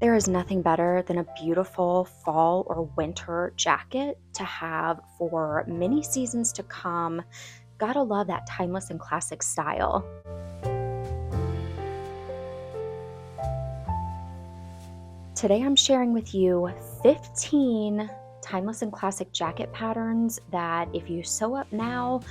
There is nothing better than a beautiful fall or winter jacket to have for many seasons to come. Gotta love that timeless and classic style. Today I'm sharing with you 15 timeless and classic jacket patterns that if you sew up now,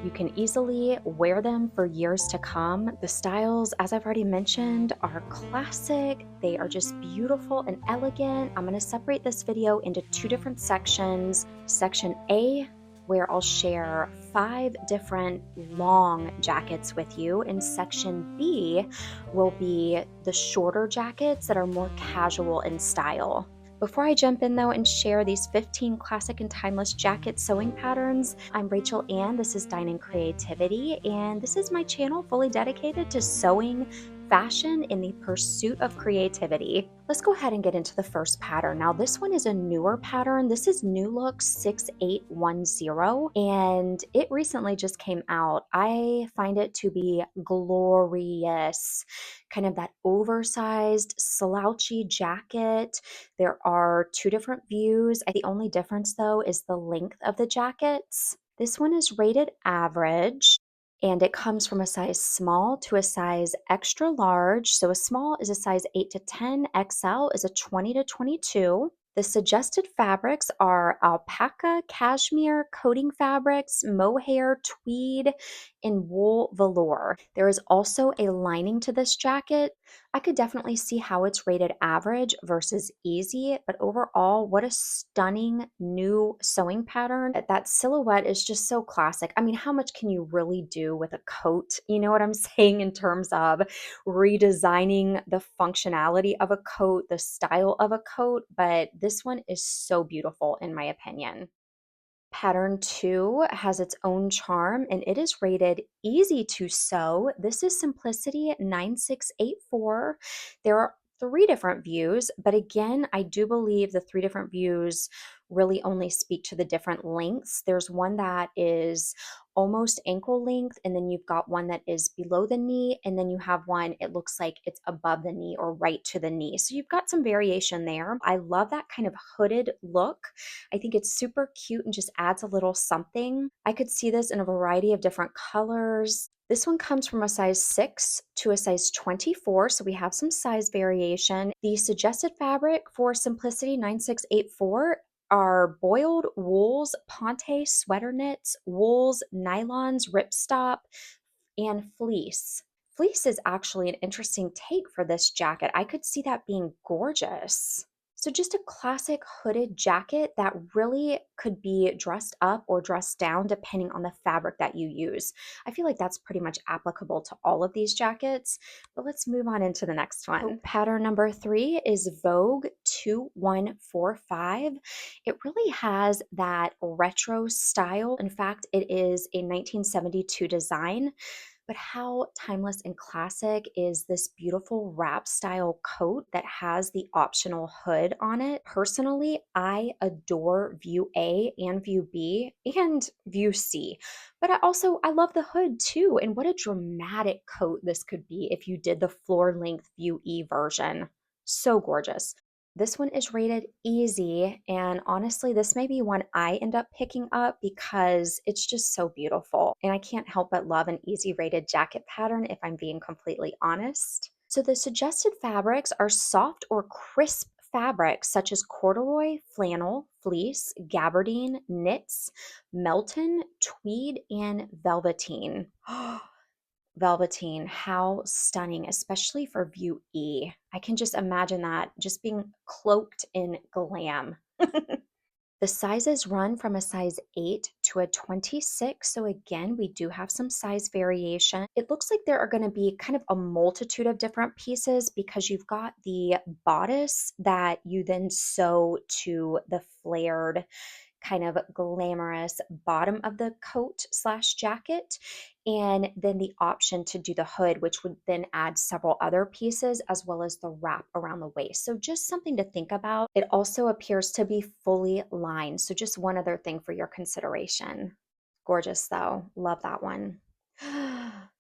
you can easily wear them for years to come. The styles, as I've already mentioned, are classic. They are just beautiful and elegant. I'm going to separate this video into two different sections. Section A, where I'll share 5 different long jackets with you, and section B will be the shorter jackets that are more casual in style. Before I jump in though and share these 15 classic and timeless jacket sewing patterns, I'm Rachel Ann, this is Dine and Creativity, and this is my channel fully dedicated to sewing, fashion, in the pursuit of creativity. Let's go ahead and get into the first pattern. Now this one is a newer pattern. This is New Look 6810, and it recently just came out. I find it to be glorious. Kind of that oversized slouchy jacket. There are 2 different views. The only difference though is the length of the jackets. This one is rated average and it comes from a size small to a size extra large. So a small is a size 8 to 10, XL is a 20 to 22. The suggested fabrics are alpaca, cashmere, coating fabrics, mohair, tweed, and wool velour. There is also a lining to this jacket. I could definitely see how it's rated average versus easy, but overall, what a stunning new sewing pattern. That silhouette is just so classic. I mean, how much can you really do with a coat? You know what I'm saying in terms of redesigning the functionality of a coat, the style of a coat, but this one is so beautiful in my opinion. Pattern 2 has its own charm and it is rated easy to sew. This is Simplicity 9684. There are 3 different views, but again, I do believe the 3 different views really only speak to the different lengths. There's one that is almost ankle length, and then you've got one that is below the knee, and then you have one, it looks like it's above the knee or right to the knee. So you've got some variation there. I love that kind of hooded look. I think it's super cute and just adds a little something. I could see this in a variety of different colors. This one comes from a size 6 to a size 24, so we have some size variation. The suggested fabric for Simplicity 9684 are boiled wools, ponte sweater knits, wools, nylons, ripstop, and fleece. Fleece is actually an interesting take for this jacket. I could see that being gorgeous. So just a classic hooded jacket that really could be dressed up or dressed down depending on the fabric that you use. I feel like that's pretty much applicable to all of these jackets, but let's move on into the next one. Pattern number 3 is Vogue 2145. It really has that retro style. In fact, it is a 1972 design. But how timeless and classic is this beautiful wrap style coat that has the optional hood on it? Personally, I adore view A and view B and view C. But I love the hood too. And what a dramatic coat this could be if you did the floor length view E version. So gorgeous. This one is rated easy, and honestly, this may be one I end up picking up because it's just so beautiful. And I can't help but love an easy rated jacket pattern if I'm being completely honest. So the suggested fabrics are soft or crisp fabrics such as corduroy, flannel, fleece, gabardine, knits, melton, tweed, and velveteen. Velveteen, how stunning, especially for view E. I can just imagine that just being cloaked in glam. The sizes run from a size 8 to a 26. So again, we do have some size variation. It looks like there are going to be kind of a multitude of different pieces because you've got the bodice that you then sew to the flared kind of glamorous bottom of the coat slash jacket, and then the option to do the hood, which would then add several other pieces as well as the wrap around the waist. So just something to think about. It also appears to be fully lined. So just one other thing for your consideration. Gorgeous though. Love that one.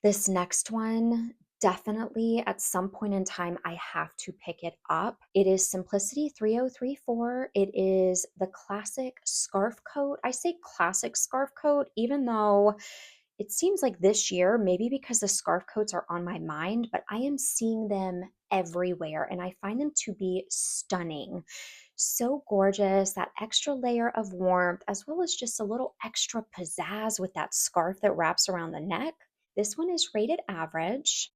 This next one, Definitely at some point in time, I have to pick it up. It is Simplicity 3034. It is the classic scarf coat. I say classic scarf coat, even though it seems like this year, maybe because the scarf coats are on my mind, but I am seeing them everywhere and I find them to be stunning. So gorgeous, that extra layer of warmth, as well as just a little extra pizzazz with that scarf that wraps around the neck. This one is rated average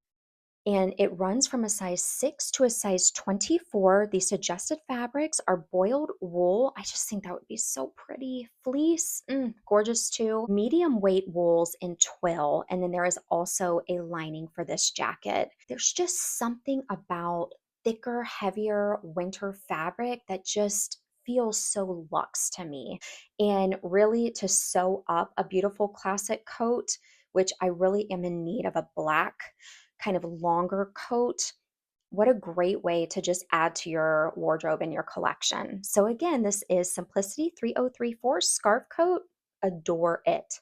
and it runs from a size 6 to a size 24. The suggested fabrics are boiled wool. I just think that would be so pretty. Fleece, gorgeous too. Medium weight wools in twill. And then there is also a lining for this jacket. There's just something about thicker, heavier winter fabric that just feels so luxe to me. And really to sew up a beautiful classic coat, which I really am in need of a black kind of longer coat, what a great way to just add to your wardrobe and your collection. So, again, this is Simplicity 3034 Scarf Coat. Adore it.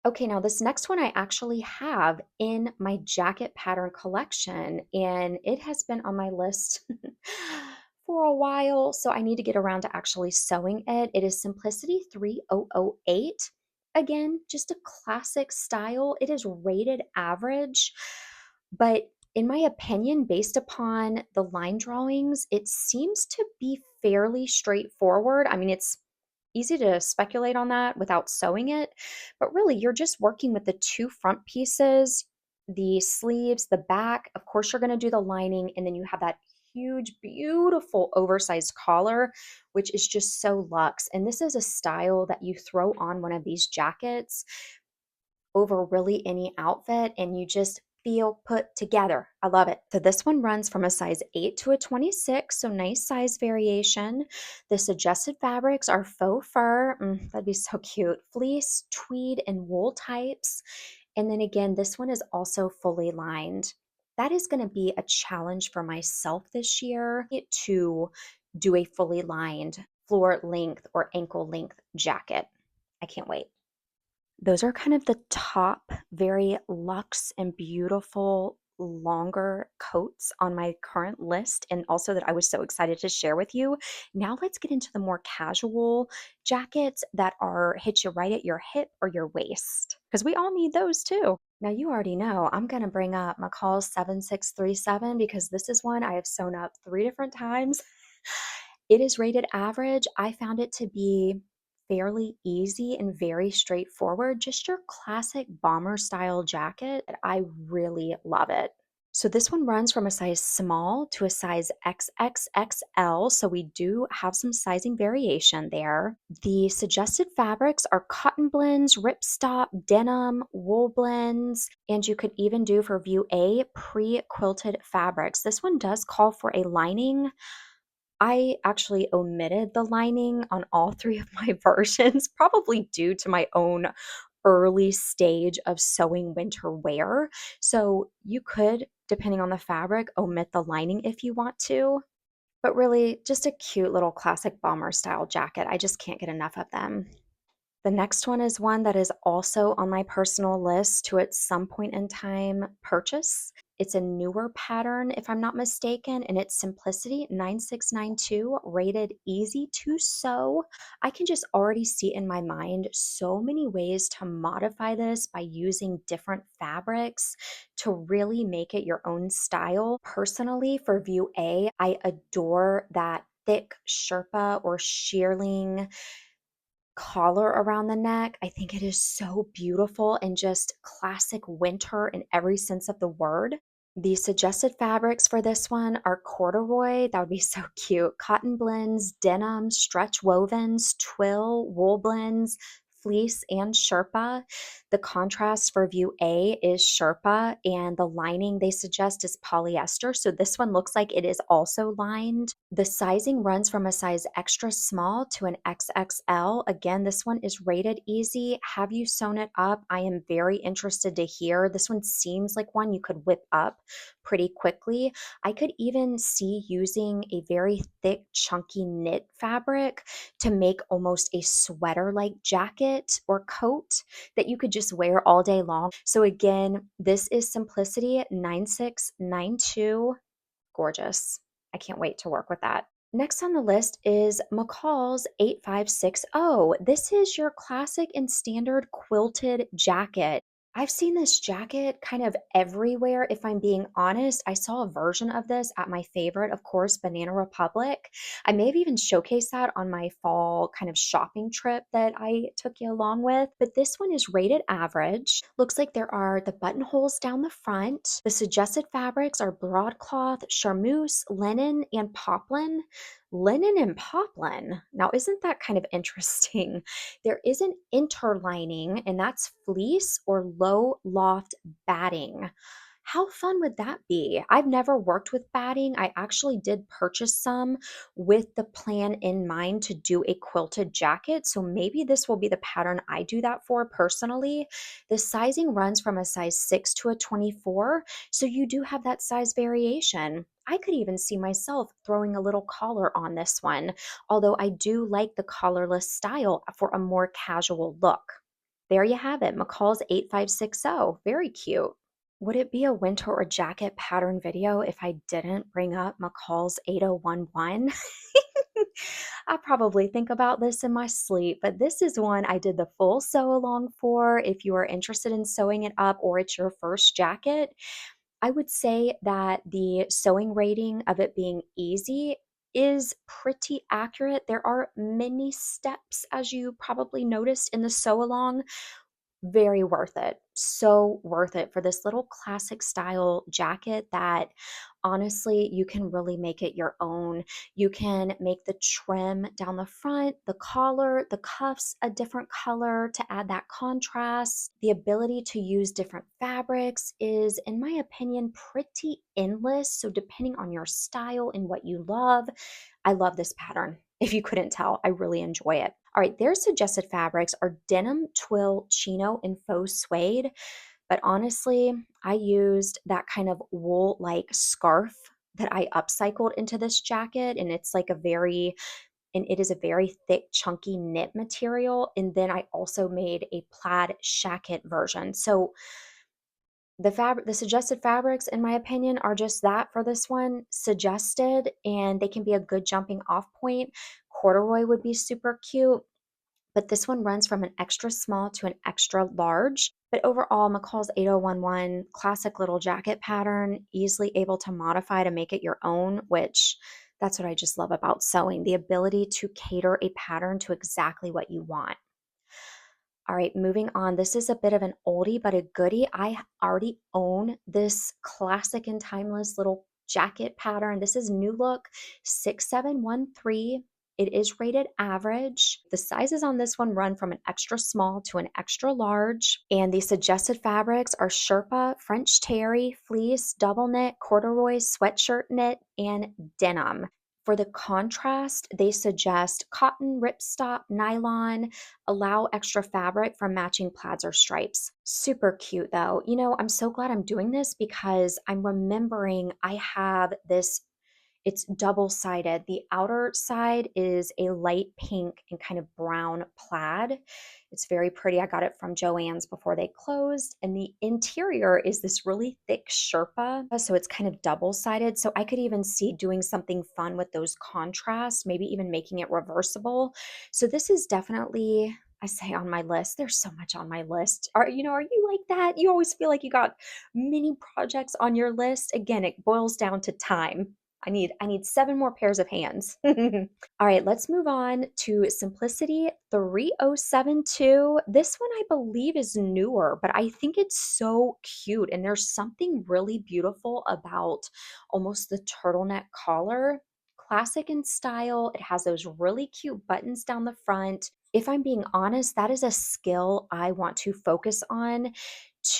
Okay, now this next one I actually have in my jacket pattern collection, and it has been on my list for a while. So I need to get around to actually sewing it. It is Simplicity 3008. Again, just a classic style. It is rated average, but in my opinion, based upon the line drawings, it seems to be fairly straightforward. I mean, it's easy to speculate on that without sewing it, but really you're just working with the two front pieces, the sleeves, the back. Of course, you're going to do the lining, and then you have that huge, beautiful oversized collar, which is just so luxe. And this is a style that you throw on one of these jackets over really any outfit and you just feel put together. I love it. So this one runs from a size 8 to a 26, so nice size variation. The suggested fabrics are faux fur, that'd be so cute, fleece, tweed, and wool types. And then again, this one is also fully lined. That is going to be a challenge for myself this year to do a fully lined floor length or ankle length jacket. I can't wait. Those are kind of the top very luxe and beautiful longer coats on my current list, and also that I was so excited to share with you. Now let's get into the more casual jackets that are hit you right at your hip or your waist, because we all need those too. Now you already know I'm going to bring up McCall 7637 because this is one I have sewn up 3 different times. It is rated average. I found it to be fairly easy and very straightforward, just your classic bomber style jacket. I really love it. So this one runs from a size small to a size XXXL. So we do have some sizing variation there. The suggested fabrics are cotton blends, ripstop, denim, wool blends, and you could even do for view A pre-quilted fabrics. This one does call for a lining. I actually omitted the lining on all 3 of my versions, probably due to my own early stage of sewing winter wear. So you could, depending on the fabric, omit the lining if you want to. But really, just a cute little classic bomber style jacket. I just can't get enough of them. The next one is one that is also on my personal list to at some point in time purchase. It's a newer pattern, if I'm not mistaken, and it's Simplicity 9692, rated easy to sew. I can just already see in my mind so many ways to modify this by using different fabrics to really make it your own style. Personally, for view A, I adore that thick Sherpa or shearling collar around the neck. I think it is so beautiful and just classic winter in every sense of the word. The suggested fabrics for this one are corduroy, that would be so cute, cotton blends, denim, stretch wovens, twill, wool blends, fleece, and Sherpa. The contrast for view A is Sherpa, and the lining they suggest is polyester. So this one looks like it is also lined. The sizing runs from a size extra small to an XXL. Again, this one is rated easy. Have you sewn it up? I am very interested to hear. This one seems like one you could whip up pretty quickly. I could even see using a very thick, chunky knit fabric to make almost a sweater like jacket or coat that you could just wear all day long. So, again, this is Simplicity 9692. Gorgeous. I can't wait to work with that. Next on the list is McCall's 8560. This is your classic and standard quilted jacket. I've seen this jacket kind of everywhere, if I'm being honest. I saw a version of this at my favorite, of course, Banana Republic. I may have even showcased that on my fall kind of shopping trip that I took you along with. But this one is rated average. Looks like there are the buttonholes down the front. The suggested fabrics are broadcloth, charmeuse, linen, and poplin. Linen and poplin. Now, isn't that kind of interesting? There is an interlining, and that's fleece or low loft batting. How fun would that be? I've never worked with batting. I actually did purchase some with the plan in mind to do a quilted jacket. So maybe this will be the pattern I do that for personally. The sizing runs from a size 6 to a 24. So you do have that size variation. I could even see myself throwing a little collar on this one, although I do like the collarless style for a more casual look. There you have it, McCall's 8560. Very cute. Would it be a winter or jacket pattern video if I didn't bring up McCall's 8011? I probably think about this in my sleep, but this is one I did the full sew along for. If you are interested in sewing it up or it's your first jacket, I would say that the sewing rating of it being easy is pretty accurate. There are many steps, as you probably noticed in the sew along. Very worth it. So worth it for this little classic style jacket that honestly you can really make it your own. You can make the trim down the front, the collar, the cuffs a different color to add that contrast. The ability to use different fabrics is, in my opinion, pretty endless. So, depending on your style and what you love, I love this pattern. If you couldn't tell, I really enjoy it. All right, their suggested fabrics are denim, twill, chino, and faux suede. But honestly, I used that kind of wool like scarf that I upcycled into this jacket. And it is a very thick, chunky knit material. And then I also made a plaid shacket version. So the suggested fabrics, in my opinion, are just that for this one, suggested, and they can be a good jumping off point. Corduroy would be super cute, but this one runs from an extra small to an extra large. But overall, McCall's 8011 classic little jacket pattern, easily able to modify to make it your own, which that's what I just love about sewing, the ability to cater a pattern to exactly what you want. All right, moving on. This is a bit of an oldie, but a goodie. I already own this classic and timeless little jacket pattern. This is New Look 6713. It is rated average. The sizes on this one run from an extra small to an extra large. And the suggested fabrics are Sherpa, French terry, fleece, double knit, corduroy, sweatshirt knit, and denim. For the contrast, they suggest cotton, ripstop, nylon, allow extra fabric from matching plaids or stripes. Super cute though. I'm so glad I'm doing this because I'm remembering I have this. It's double sided. The outer side is a light pink and kind of brown plaid. It's very pretty. I got it from Joann's before they closed. And the interior is this really thick Sherpa. So it's kind of double sided. So I could even see doing something fun with those contrasts, maybe even making it reversible. So this is definitely, I say, on my list. There's so much on my list. Are you like that? You always feel like you got many projects on your list. Again, it boils down to time. I need 7 more pairs of hands. All right, let's move on to Simplicity 3072. This one I believe is newer, but I think it's so cute. And there's something really beautiful about almost the turtleneck collar. Classic in style. It has those really cute buttons down the front. If I'm being honest, that is a skill I want to focus on,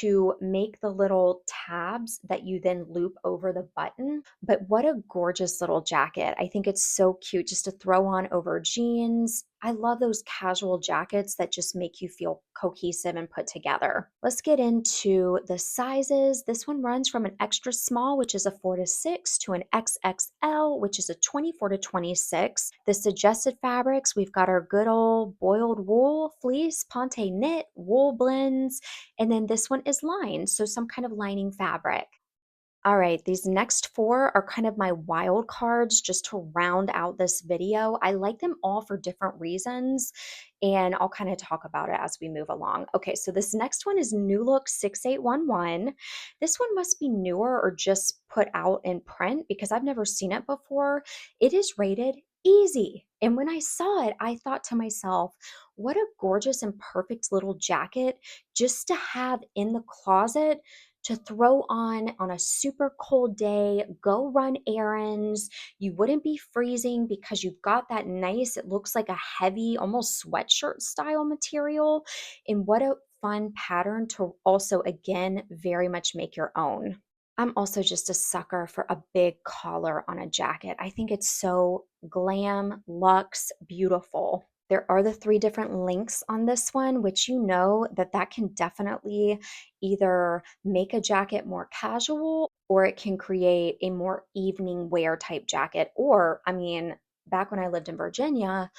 to make the little tabs that you then loop over the button. But what a gorgeous little jacket. I think it's so cute just to throw on over jeans. I love those casual jackets that just make you feel cohesive and put together. Let's get into the sizes. This one runs from an extra small, which is a 4 to 6, to an XXL, which is a 24 to 26. The suggested fabrics, we've got our good old boiled wool, fleece, ponte knit, wool blends, and then this one is lined, so some kind of lining fabric. All right, these next four are kind of my wild cards just to round out this video. I like them all for different reasons, and I'll kind of talk about it as we move along. Okay, so this next one is New Look 6811. This one must be newer or just put out in print because I've never seen it before. It is rated easy. And when I saw it, I thought to myself, what a gorgeous and perfect little jacket just to have in the closet to throw on a super cold day, go run errands. You wouldn't be freezing because you've got that nice, it looks like a heavy, almost sweatshirt style material. And what a fun pattern to also, again, very much make your own. I'm also just a sucker for a big collar on a jacket. I think it's so glam, luxe, beautiful. There are the three different links on this one, which you know that that can definitely either make a jacket more casual or it can create a more evening wear type jacket. Or, I mean, back when I lived in Virginia,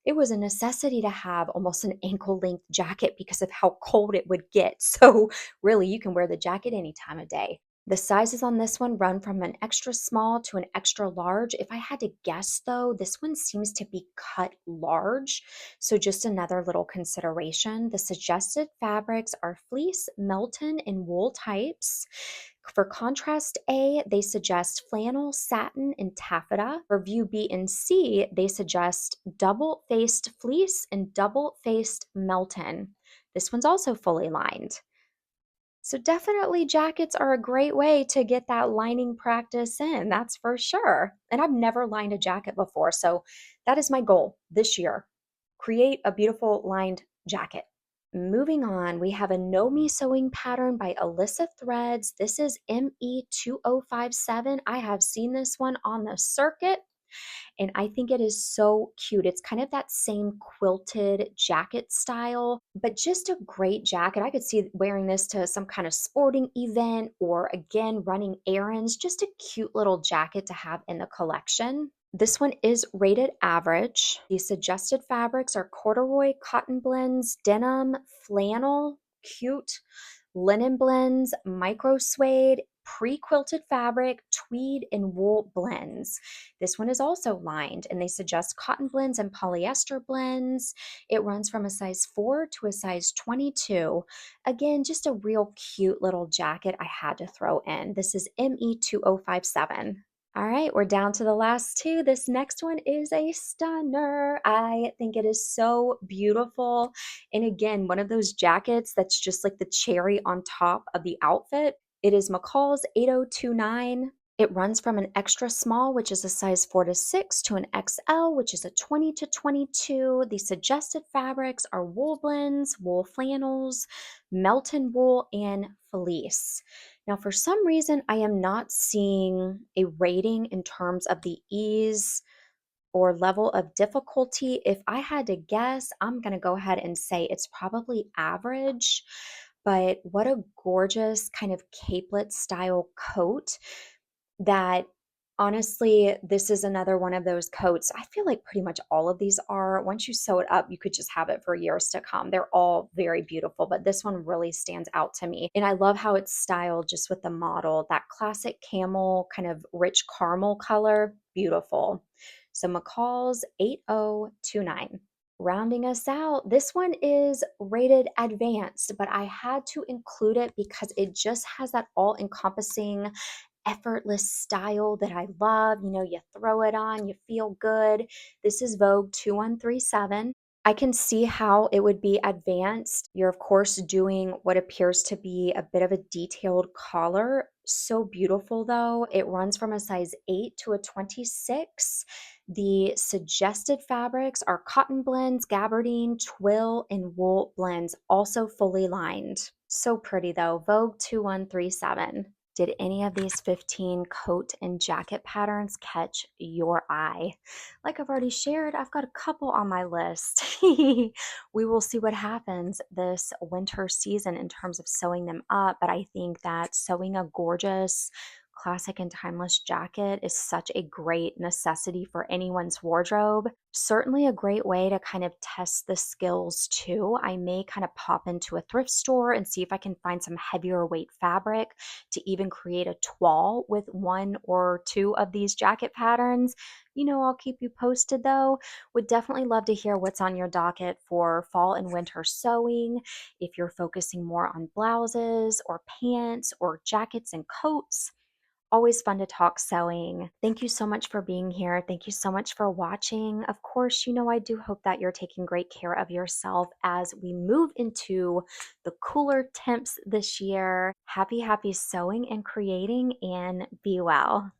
it was a necessity to have almost an ankle length jacket because of how cold it would get. So, really, you can wear the jacket any time of day. The sizes on this one run from an extra small to an extra large. If I had to guess though, this one seems to be cut large. So just another little consideration. The suggested fabrics are fleece, melton, and wool types. For contrast A, they suggest flannel, satin, and taffeta. For view B and C, they suggest double-faced fleece and double-faced melton. This one's also fully lined. So definitely jackets are a great way to get that lining practice in, that's for sure. And I've never lined a jacket before, so that is my goal this year. Create a beautiful lined jacket. Moving on, we have a No Me Sewing pattern by Alyssa Threads. This is ME2057. I have seen this one on the circuit and I think it is so cute. It's kind of that same quilted jacket style, but just a great jacket. I could see wearing this to some kind of sporting event or again, running errands. Just a cute little jacket to have in the collection. This one is rated average. The suggested fabrics are corduroy, cotton blends, denim, flannel, cute, linen blends, micro suede, pre-quilted fabric, tweed, and wool blends. This one is also lined, and they suggest cotton blends and polyester blends. It runs from a size 4 to a size 22. Again, just a real cute little jacket I had to throw in. This is ME2057. All right, we're down to the last two. This next one is a stunner. I think it is so beautiful. And again, one of those jackets that's just like the cherry on top of the outfit. It is McCall's 8029. It runs from an extra small, which is a size 4 to 6, to an XL, which is a 20 to 22. The suggested fabrics are wool blends, wool flannels, melton wool, and fleece. Now, for some reason, I am not seeing a rating in terms of the ease or level of difficulty. If I had to guess, I'm going to go ahead and say it's probably average. But what a gorgeous kind of capelet style coat that honestly, this is another one of those coats. I feel like pretty much all of these are. Once you sew it up, you could just have it for years to come. They're all very beautiful, but this one really stands out to me. And I love how it's styled just with the model, that classic camel kind of rich caramel color. Beautiful. So McCall's 8029. Rounding us out, this one is rated advanced, but I had to include it because it just has that all encompassing effortless style that I love. You know, you throw it on, you feel good. This is Vogue 2137. I can see how it would be advanced. You're, of course, doing what appears to be a bit of a detailed collar. So beautiful, though. It runs from a size 8 to a 26. The suggested fabrics are cotton blends, gabardine, twill, and wool blends, also fully lined. So pretty, though. Vogue 2137. Did any of these 15 coat and jacket patterns catch your eye? Like I've already shared, I've got a couple on my list. We will see what happens this winter season in terms of sewing them up, but I think that sewing a gorgeous, classic, and timeless jacket is such a great necessity for anyone's wardrobe. Certainly a great way to kind of test the skills too. I may kind of pop into a thrift store and see if I can find some heavier weight fabric to even create a toile with one or two of these jacket patterns. I'll keep you posted though. Would definitely love to hear what's on your docket for fall and winter sewing. If you're focusing more on blouses or pants or jackets and coats, always fun to talk sewing. Thank you so much for being here. Thank you so much for watching. Of course, I do hope that you're taking great care of yourself as we move into the cooler temps this year. Happy, happy sewing and creating, and be well.